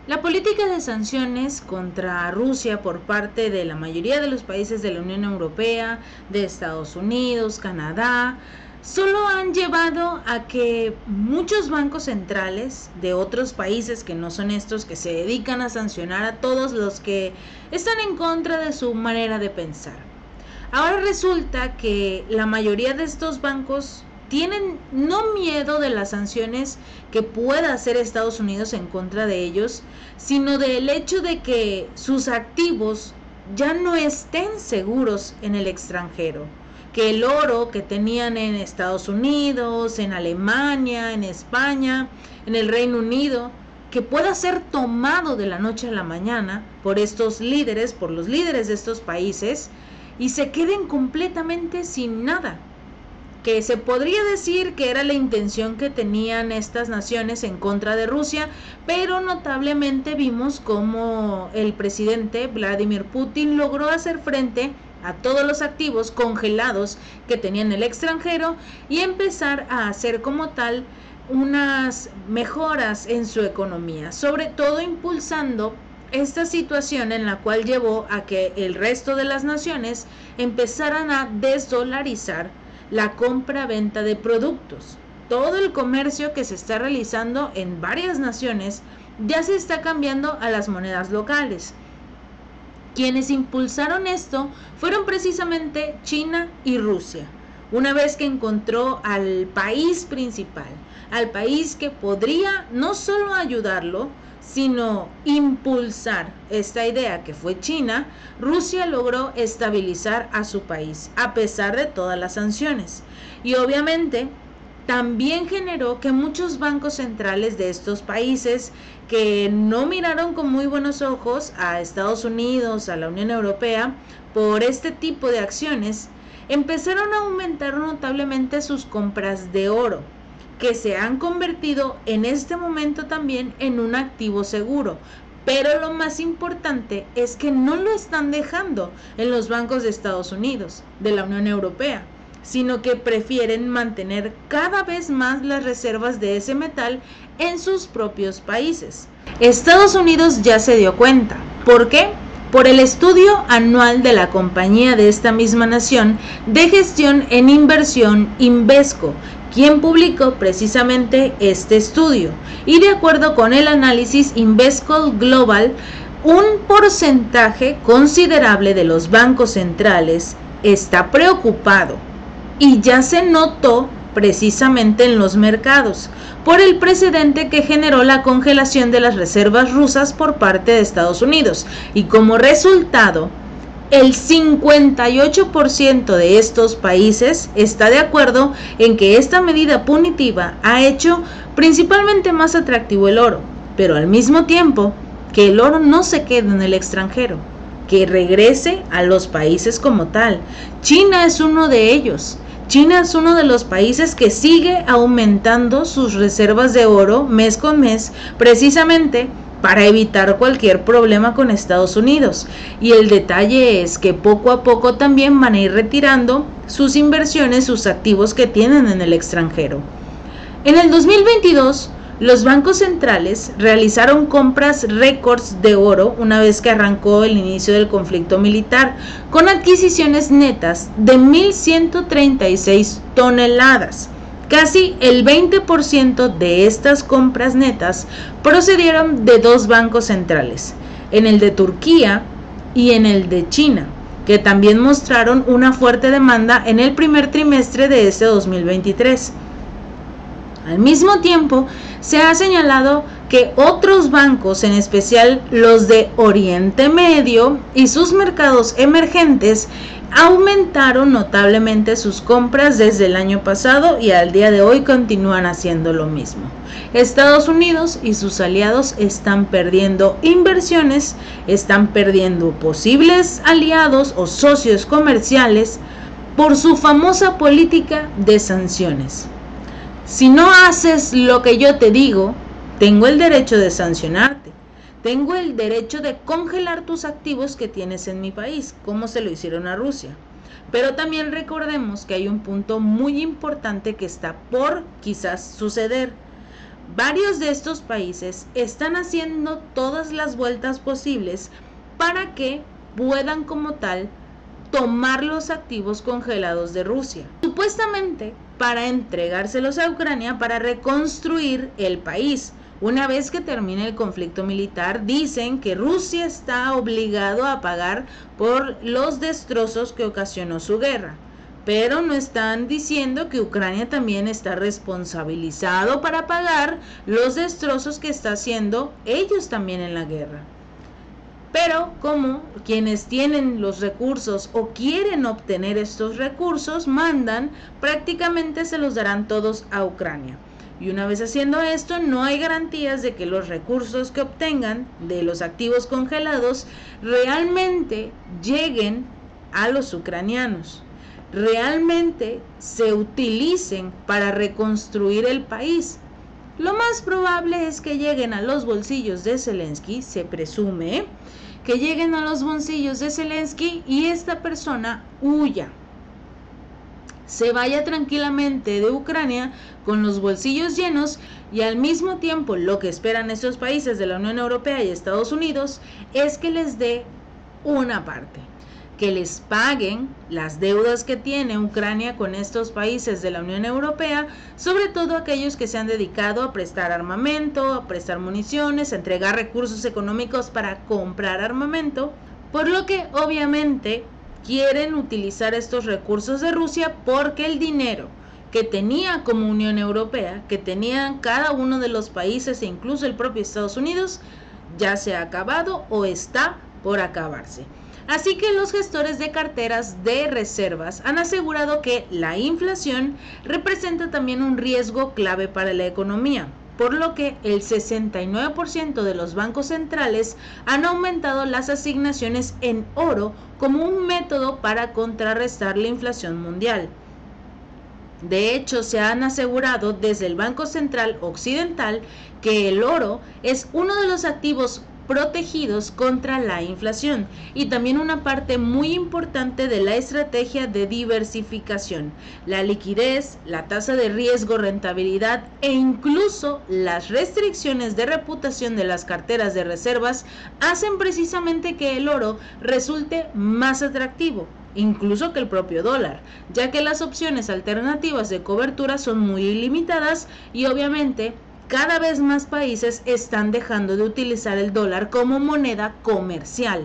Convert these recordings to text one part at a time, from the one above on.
La política de sanciones contra Rusia por parte de la mayoría de los países de la Unión Europea, de Estados Unidos, Canadá, solo han llevado a que muchos bancos centrales de otros países que no son estos, que se dedican a sancionar a todos los que están en contra de su manera de pensar. Ahora resulta que la mayoría de estos bancos tienen no miedo de las sanciones que pueda hacer Estados Unidos en contra de ellos, sino del hecho de que sus activos ya no estén seguros en el extranjero, que el oro que tenían en Estados Unidos, en Alemania, en España, en el Reino Unido, que pueda ser tomado de la noche a la mañana por estos líderes, por los líderes de estos países, y se queden completamente sin nada, que se podría decir que era la intención que tenían estas naciones en contra de Rusia, pero notablemente vimos cómo el presidente Vladimir Putin logró hacer frente a todos los activos congelados que tenían el extranjero y empezar a hacer como tal unas mejoras en su economía, sobre todo impulsando esta situación en la cual llevó a que el resto de las naciones empezaran a desdolarizar la compra-venta de productos. Todo el comercio que se está realizando en varias naciones ya se está cambiando a las monedas locales. Quienes impulsaron esto fueron precisamente China y Rusia. Una vez que encontró al país principal, al país que podría no solo ayudarlo, sino impulsar esta idea, que fue China, Rusia logró estabilizar a su país a pesar de todas las sanciones. Y obviamente también generó que muchos bancos centrales de estos países, que no miraron con muy buenos ojos a Estados Unidos, a la Unión Europea, por este tipo de acciones, empezaron a aumentar notablemente sus compras de oro, que se han convertido en este momento también en un activo seguro. Pero lo más importante es que no lo están dejando en los bancos de Estados Unidos, de la Unión Europea, sino que prefieren mantener cada vez más las reservas de ese metal en sus propios países. Estados Unidos ya se dio cuenta. ¿Por qué? Por el estudio anual de la compañía de esta misma nación de gestión en inversión Invesco, quien publicó precisamente este estudio. Y de acuerdo con el análisis Invesco Global, un porcentaje considerable de los bancos centrales está preocupado, y ya se notó precisamente en los mercados, por el precedente que generó la congelación de las reservas rusas por parte de Estados Unidos, y como resultado, el 58% de estos países está de acuerdo en que esta medida punitiva ha hecho principalmente más atractivo el oro, pero al mismo tiempo que el oro no se quede en el extranjero, que regrese a los países como tal. China es uno de ellos. China es uno de los países que sigue aumentando sus reservas de oro mes con mes, precisamente para evitar cualquier problema con Estados Unidos. Y el detalle es que poco a poco también van a ir retirando sus inversiones, sus activos que tienen en el extranjero. En el 2022, los bancos centrales realizaron compras récords de oro una vez que arrancó el inicio del conflicto militar, con adquisiciones netas de 1.136 toneladas. Casi el 20% de estas compras netas procedieron de dos bancos centrales, en el de Turquía y en el de China, que también mostraron una fuerte demanda en el primer trimestre de este 2023. Al mismo tiempo, se ha señalado que otros bancos, en especial los de Oriente Medio y sus mercados emergentes, aumentaron notablemente sus compras desde el año pasado y al día de hoy continúan haciendo lo mismo. Estados Unidos y sus aliados están perdiendo inversiones, están perdiendo posibles aliados o socios comerciales por su famosa política de sanciones. Si no haces lo que yo te digo, tengo el derecho de sancionarte. Tengo el derecho de congelar tus activos que tienes en mi país, como se lo hicieron a Rusia. Pero también recordemos que hay un punto muy importante que está por quizás suceder. varios de estos países están haciendo todas las vueltas posibles para que puedan como tal tomar los activos congelados de Rusia, supuestamente para entregárselos a Ucrania para reconstruir el país. Una vez que termine el conflicto militar, dicen que Rusia está obligado a pagar por los destrozos que ocasionó su guerra, pero no están diciendo que Ucrania también está responsabilizado para pagar los destrozos que está haciendo ellos también en la guerra. Pero como quienes tienen los recursos o quieren obtener estos recursos mandan, prácticamente se los darán todos a Ucrania. Y una vez haciendo esto, no hay garantías de que los recursos que obtengan de los activos congelados realmente lleguen a los ucranianos, realmente se utilicen para reconstruir el país. Lo más probable es que lleguen a los bolsillos de Zelensky, se presume que lleguen a los bolsillos de Zelensky y esta persona huya, se vaya tranquilamente de Ucrania con los bolsillos llenos, y al mismo tiempo lo que esperan estos países de la Unión Europea y Estados Unidos es que les dé una parte, que les paguen las deudas que tiene Ucrania con estos países de la Unión Europea, sobre todo aquellos que se han dedicado a prestar armamento, a prestar municiones, a entregar recursos económicos para comprar armamento, por lo que obviamente quieren utilizar estos recursos de Rusia porque el dinero que tenía como Unión Europea, que tenían cada uno de los países e incluso el propio Estados Unidos, ya se ha acabado o está por acabarse. Así que los gestores de carteras de reservas han asegurado que la inflación representa también un riesgo clave para la economía, por lo que el 69% de los bancos centrales han aumentado las asignaciones en oro como un método para contrarrestar la inflación mundial. De hecho, se han asegurado desde el Banco Central Occidental que el oro es uno de los activos protegidos contra la inflación y también una parte muy importante de la estrategia de diversificación. La liquidez, la tasa de riesgo, rentabilidad e incluso las restricciones de reputación de las carteras de reservas hacen precisamente que el oro resulte más atractivo, incluso que el propio dólar, ya que las opciones alternativas de cobertura son muy limitadas y obviamente cada vez más países están dejando de utilizar el dólar como moneda comercial.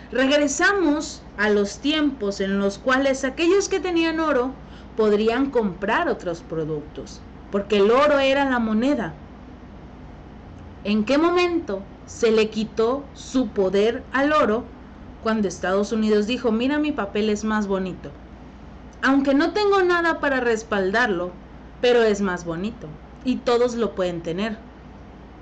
Regresamos a los tiempos en los cuales aquellos que tenían oro podrían comprar otros productos, porque el oro era la moneda. ¿En qué momento se le quitó su poder al oro? Cuando Estados Unidos dijo, mira, mi papel es más bonito. Aunque no tengo nada para respaldarlo, pero es más bonito y todos lo pueden tener.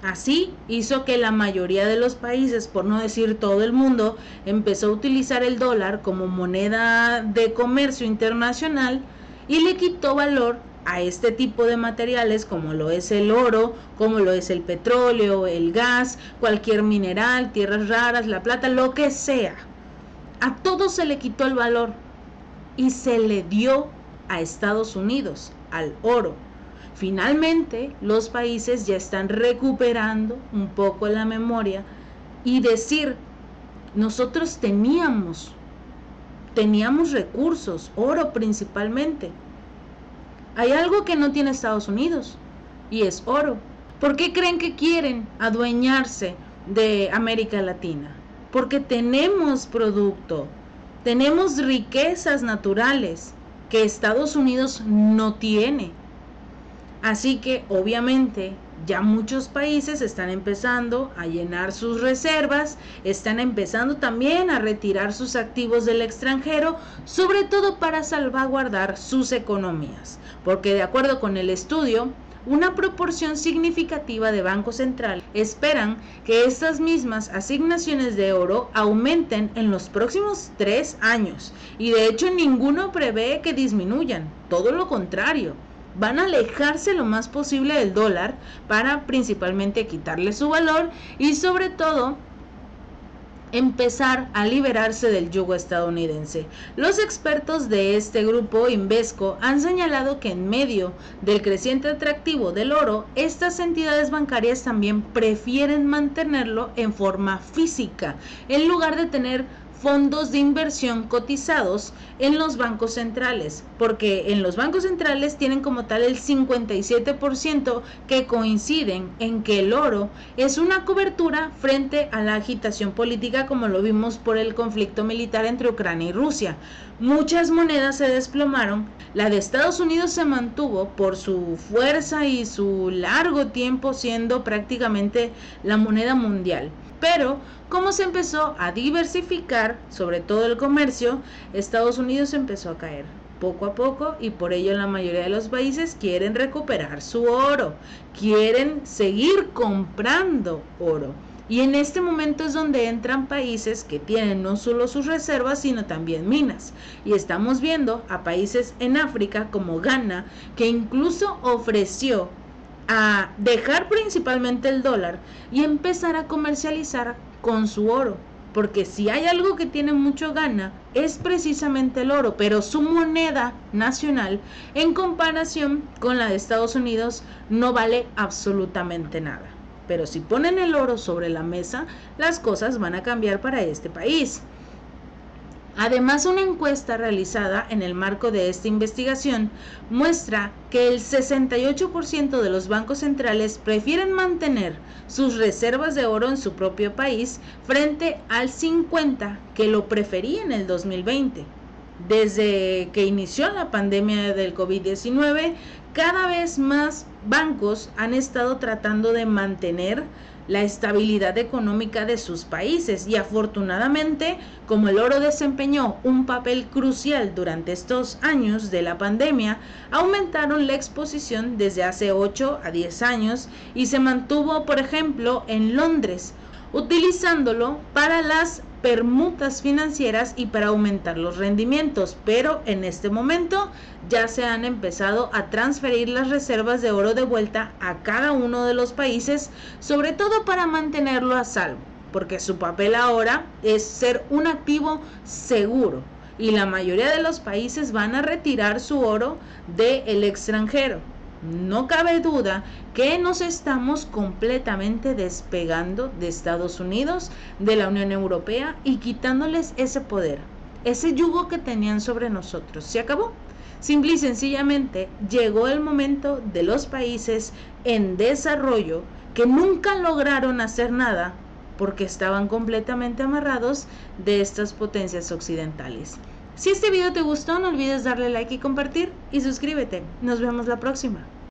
Así hizo que la mayoría de los países, por no decir todo el mundo, empezó a utilizar el dólar como moneda de comercio internacional y le quitó valor a este tipo de materiales como lo es el oro, como lo es el petróleo, el gas, cualquier mineral, tierras raras, la plata, lo que sea. A todo se le quitó el valor y se le dio a Estados Unidos, al oro. Finalmente, los países ya están recuperando un poco la memoria y decir, nosotros teníamos recursos, oro principalmente. Hay algo que no tiene Estados Unidos y es oro. ¿Por qué creen que quieren adueñarse de América Latina? Porque tenemos producto, tenemos riquezas naturales que Estados Unidos no tiene. Así que obviamente ya muchos países están empezando a llenar sus reservas, están empezando también a retirar sus activos del extranjero, sobre todo para salvaguardar sus economías, porque de acuerdo con el estudio, una proporción significativa de bancos centrales esperan que estas mismas asignaciones de oro aumenten en los próximos 3 años y de hecho ninguno prevé que disminuyan, todo lo contrario. Van a alejarse lo más posible del dólar para principalmente quitarle su valor y sobre todo empezar a liberarse del yugo estadounidense. Los expertos de este grupo Invesco han señalado que en medio del creciente atractivo del oro, estas entidades bancarias también prefieren mantenerlo en forma física, en lugar de tener fondos de inversión cotizados en los bancos centrales, porque en los bancos centrales tienen como tal el 57% que coinciden en que el oro es una cobertura frente a la agitación política, como lo vimos por el conflicto militar entre Ucrania y Rusia. Muchas monedas se desplomaron, la de Estados Unidos se mantuvo por su fuerza y su largo tiempo siendo prácticamente la moneda mundial. Pero como se empezó a diversificar, sobre todo el comercio, Estados Unidos empezó a caer poco a poco, y por ello la mayoría de los países quieren recuperar su oro, quieren seguir comprando oro. Y en este momento es donde entran países que tienen no solo sus reservas, sino también minas. Y estamos viendo a países en África como Ghana, que incluso ofreció a dejar principalmente el dólar y empezar a comercializar con su oro, porque si hay algo que tiene mucho Ghana es precisamente el oro, pero su moneda nacional en comparación con la de Estados Unidos no vale absolutamente nada. Pero si ponen el oro sobre la mesa, las cosas van a cambiar para este país. Además, una encuesta realizada en el marco de esta investigación muestra que el 68% de los bancos centrales prefieren mantener sus reservas de oro en su propio país frente al 50% que lo prefería en el 2020. Desde que inició la pandemia del COVID-19, cada vez más bancos han estado tratando de mantener la estabilidad económica de sus países, y afortunadamente, como el oro desempeñó un papel crucial durante estos años de la pandemia, aumentaron la exposición desde hace 8 a 10 años y se mantuvo, por ejemplo, en Londres, utilizándolo para las permutas financieras y para aumentar los rendimientos, pero en este momento ya se han empezado a transferir las reservas de oro de vuelta a cada uno de los países, sobre todo para mantenerlo a salvo, porque su papel ahora es ser un activo seguro y la mayoría de los países van a retirar su oro del extranjero. No cabe duda que nos estamos completamente despegando de Estados Unidos, de la Unión Europea, y quitándoles ese poder, ese yugo que tenían sobre nosotros. Se acabó. Simple y sencillamente llegó el momento de los países en desarrollo que nunca lograron hacer nada porque estaban completamente amarrados de estas potencias occidentales. Si este video te gustó, no olvides darle like y compartir, y suscríbete. Nos vemos la próxima.